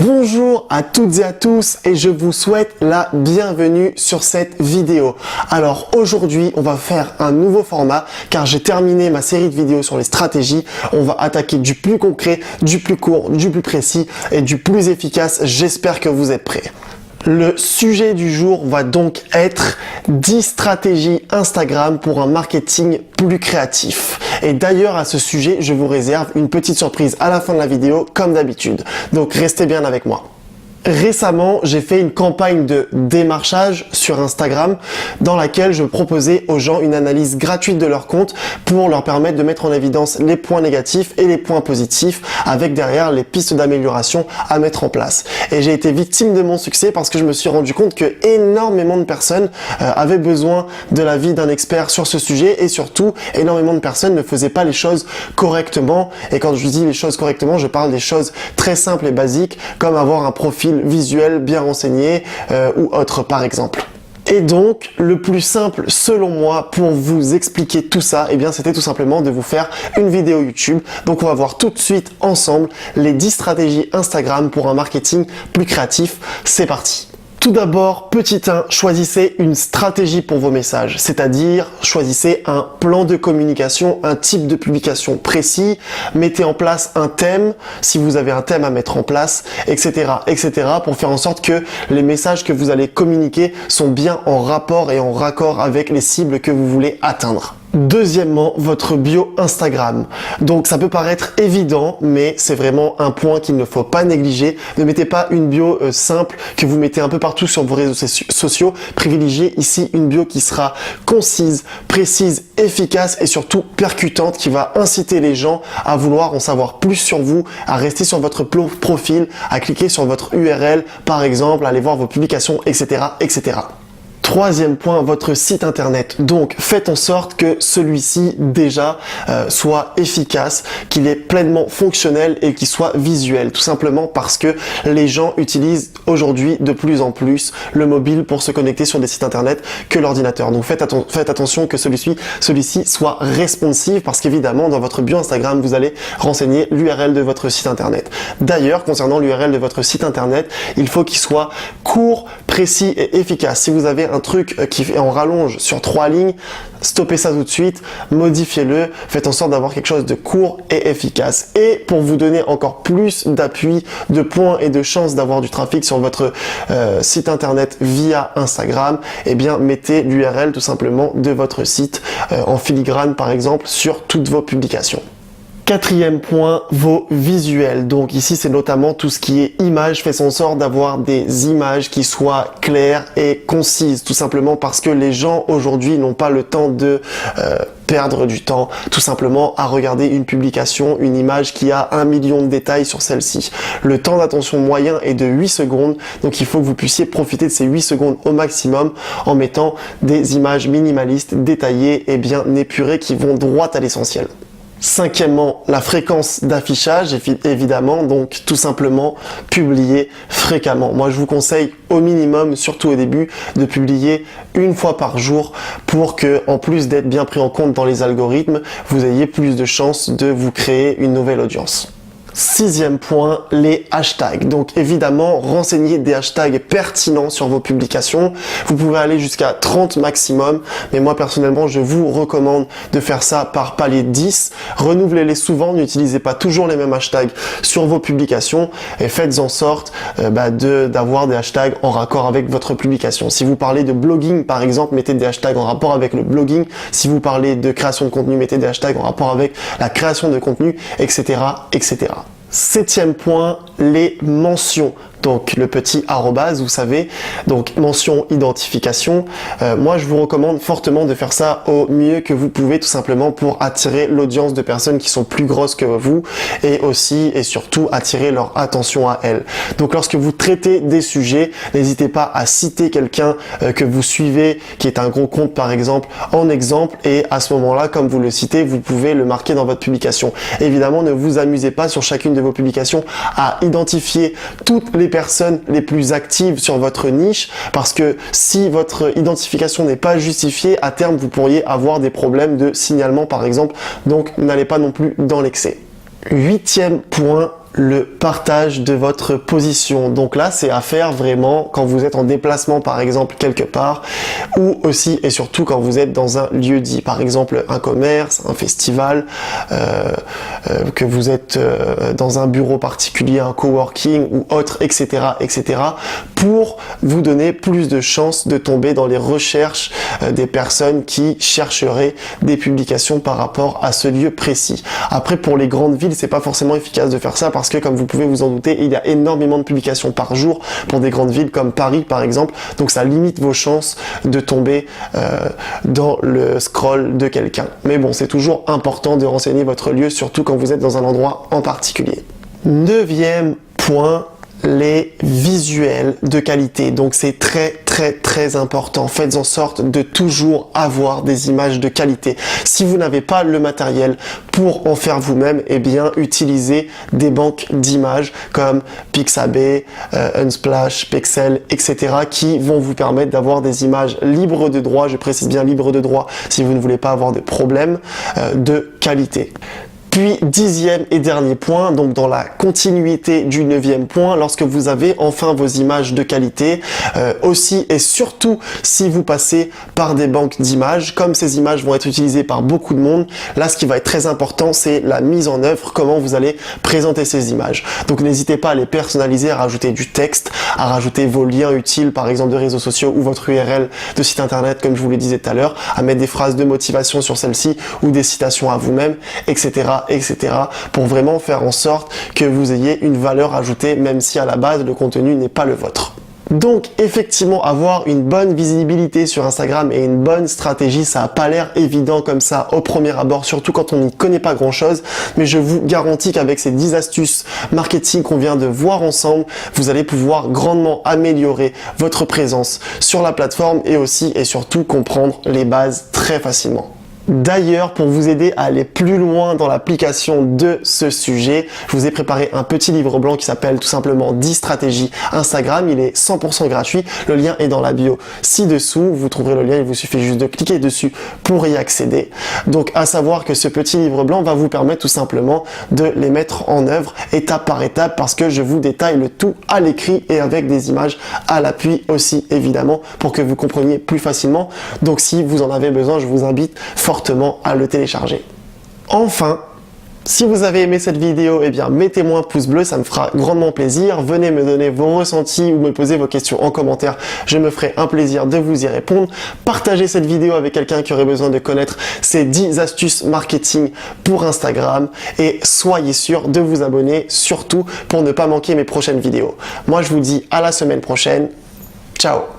Bonjour à toutes et à tous et je vous souhaite la bienvenue sur cette vidéo. Alors aujourd'hui on va faire un nouveau format car j'ai terminé ma série de vidéos sur les stratégies. On va attaquer du plus concret, du plus court, du plus précis et du plus efficace. J'espère que vous êtes prêts. Le sujet du jour va donc être 10 stratégies Instagram pour un marketing plus créatif. Et d'ailleurs à ce sujet, je vous réserve une petite surprise à la fin de la vidéo comme d'habitude. Donc restez bien avec moi. Récemment, j'ai fait une campagne de démarchage sur Instagram dans laquelle je proposais aux gens une analyse gratuite de leur compte pour leur permettre de mettre en évidence les points négatifs et les points positifs avec derrière les pistes d'amélioration à mettre en place. Et j'ai été victime de mon succès parce que je me suis rendu compte que énormément de personnes avaient besoin de l'avis d'un expert sur ce sujet et surtout énormément de personnes ne faisaient pas les choses correctement. Et quand je dis les choses correctement, je parle des choses très simples et basiques comme avoir un profil visuel bien renseigné ou autre par exemple. Et donc, le plus simple selon moi pour vous expliquer tout ça, eh bien c'était tout simplement de vous faire une vidéo YouTube. Donc on va voir tout de suite ensemble les 10 stratégies Instagram pour un marketing plus créatif. C'est parti! Tout d'abord, petit 1, choisissez une stratégie pour vos messages, c'est-à-dire choisissez un plan de communication, un type de publication précis, mettez en place un thème, si vous avez un thème à mettre en place, etc., pour faire en sorte que les messages que vous allez communiquer sont bien en rapport et en raccord avec les cibles que vous voulez atteindre. Deuxièmement, votre bio Instagram. Donc ça peut paraître évident, mais c'est vraiment un point qu'il ne faut pas négliger. Ne mettez pas une bio simple que vous mettez un peu partout sur vos réseaux sociaux. Privilégiez ici une bio qui sera concise, précise, efficace et surtout percutante, qui va inciter les gens à vouloir en savoir plus sur vous, à rester sur votre profil, à cliquer sur votre URL par exemple, à aller voir vos publications, etc., etc. Troisième point, votre site internet. Donc, faites en sorte que celui-ci déjà soit efficace, qu'il est pleinement fonctionnel et qu'il soit visuel. Tout simplement parce que les gens utilisent aujourd'hui de plus en plus le mobile pour se connecter sur des sites internet que l'ordinateur. Donc, faites attention que celui-ci soit responsive parce qu'évidemment, dans votre bio Instagram, vous allez renseigner l'URL de votre site internet. D'ailleurs, concernant l'URL de votre site internet, il faut qu'il soit court, précis et efficace. Si vous avez un truc qui est en rallonge sur 3 lignes, stoppez ça tout de suite, modifiez-le, faites en sorte d'avoir quelque chose de court et efficace. Et pour vous donner encore plus d'appui, de points et de chances d'avoir du trafic sur votre site internet via Instagram, eh bien mettez l'URL tout simplement de votre site en filigrane par exemple sur toutes vos publications. Quatrième point, vos visuels. Donc ici, c'est notamment tout ce qui est images. Faites en sorte d'avoir des images qui soient claires et concises, tout simplement parce que les gens aujourd'hui n'ont pas le temps de perdre du temps tout simplement à regarder une publication, une image qui a 1 million de détails sur celle-ci. Le temps d'attention moyen est de 8 secondes, donc il faut que vous puissiez profiter de ces 8 secondes au maximum en mettant des images minimalistes, détaillées et bien épurées qui vont droit à l'essentiel. Cinquièmement, la fréquence d'affichage, évidemment, donc tout simplement publier fréquemment. Moi, je vous conseille au minimum, surtout au début, de publier une fois par jour pour que, en plus d'être bien pris en compte dans les algorithmes, vous ayez plus de chances de vous créer une nouvelle audience. Sixième point, les hashtags. Donc évidemment, renseignez des hashtags pertinents sur vos publications. Vous pouvez aller jusqu'à 30 maximum, mais moi personnellement, je vous recommande de faire ça par palier de 10. Renouvelez-les souvent, n'utilisez pas toujours les mêmes hashtags sur vos publications et faites en sorte d'avoir des hashtags en raccord avec votre publication. Si vous parlez de blogging par exemple, mettez des hashtags en rapport avec le blogging. Si vous parlez de création de contenu, mettez des hashtags en rapport avec la création de contenu, etc., etc. Septième point, les mentions. Donc le petit arrobase, vous savez, donc mention identification. Moi je vous recommande fortement de faire ça au mieux que vous pouvez, tout simplement pour attirer l'audience de personnes qui sont plus grosses que vous et aussi et surtout attirer leur attention à elles. Donc lorsque vous traitez des sujets, n'hésitez pas à citer quelqu'un que vous suivez, qui est un gros compte par exemple, en exemple, et à ce moment-là, comme vous le citez, vous pouvez le marquer dans votre publication. Évidemment, ne vous amusez pas sur chacune de vos publications à identifier toutes les personnes les plus actives sur votre niche, parce que si votre identification n'est pas justifiée, à terme vous pourriez avoir des problèmes de signalement par exemple, donc n'allez pas non plus dans l'excès. Huitième point, le partage de votre position. Donc là, c'est à faire vraiment quand vous êtes en déplacement, par exemple, quelque part, ou aussi et surtout quand vous êtes dans un lieu dit, par exemple, un commerce, un festival, que vous êtes dans un bureau particulier, un coworking ou autre, etc., etc., pour vous donner plus de chances de tomber dans les recherches des personnes qui chercheraient des publications par rapport à ce lieu précis. Après, pour les grandes villes, c'est pas forcément efficace de faire ça parce que, comme vous pouvez vous en douter, il y a énormément de publications par jour pour des grandes villes comme Paris, par exemple. Donc, ça limite vos chances de tomber dans le scroll de quelqu'un. Mais bon, c'est toujours important de renseigner votre lieu, surtout quand vous êtes dans un endroit en particulier. 9e point, les visuels de qualité. Donc c'est très important. Faites en sorte de toujours avoir des images de qualité. Si vous n'avez pas le matériel pour en faire vous-même, eh bien utilisez des banques d'images comme Pixabay, Unsplash, Pexel, etc. qui vont vous permettre d'avoir des images libres de droit. Je précise bien libres de droit si vous ne voulez pas avoir de problème de qualité. Puis 10e et dernier point, donc dans la continuité du 9e point, lorsque vous avez enfin vos images de qualité, aussi et surtout si vous passez par des banques d'images, comme ces images vont être utilisées par beaucoup de monde, là ce qui va être très important, c'est la mise en œuvre, comment vous allez présenter ces images. Donc n'hésitez pas à les personnaliser, à rajouter du texte, à rajouter vos liens utiles, par exemple de réseaux sociaux ou votre URL de site internet, comme je vous le disais tout à l'heure, à mettre des phrases de motivation sur celle-ci ou des citations à vous-même, etc., pour vraiment faire en sorte que vous ayez une valeur ajoutée, même si à la base le contenu n'est pas le vôtre. Donc effectivement, avoir une bonne visibilité sur Instagram et une bonne stratégie, ça n'a pas l'air évident comme ça au premier abord, surtout quand on n'y connaît pas grand chose, mais je vous garantis qu'avec ces 10 astuces marketing qu'on vient de voir ensemble, vous allez pouvoir grandement améliorer votre présence sur la plateforme et aussi et surtout comprendre les bases très facilement. D'ailleurs, pour vous aider à aller plus loin dans l'application de ce sujet, je vous ai préparé un petit livre blanc qui s'appelle tout simplement 10 stratégies Instagram. Il est 100% gratuit. Le lien est dans la bio ci-dessous. Vous trouverez le lien, il vous suffit juste de cliquer dessus pour y accéder. Donc, à savoir que ce petit livre blanc va vous permettre tout simplement de les mettre en œuvre étape par étape parce que je vous détaille le tout à l'écrit et avec des images à l'appui aussi, évidemment, pour que vous compreniez plus facilement. Donc, si vous en avez besoin, je vous invite fortement à le télécharger. Enfin, si vous avez aimé cette vidéo, eh bien mettez-moi un pouce bleu, ça me fera grandement plaisir. Venez me donner vos ressentis ou me poser vos questions en commentaire, je me ferai un plaisir de vous y répondre. Partagez cette vidéo avec quelqu'un qui aurait besoin de connaître ces 10 astuces marketing pour Instagram et soyez sûr de vous abonner, surtout pour ne pas manquer mes prochaines vidéos. Moi je vous dis à la semaine prochaine, ciao!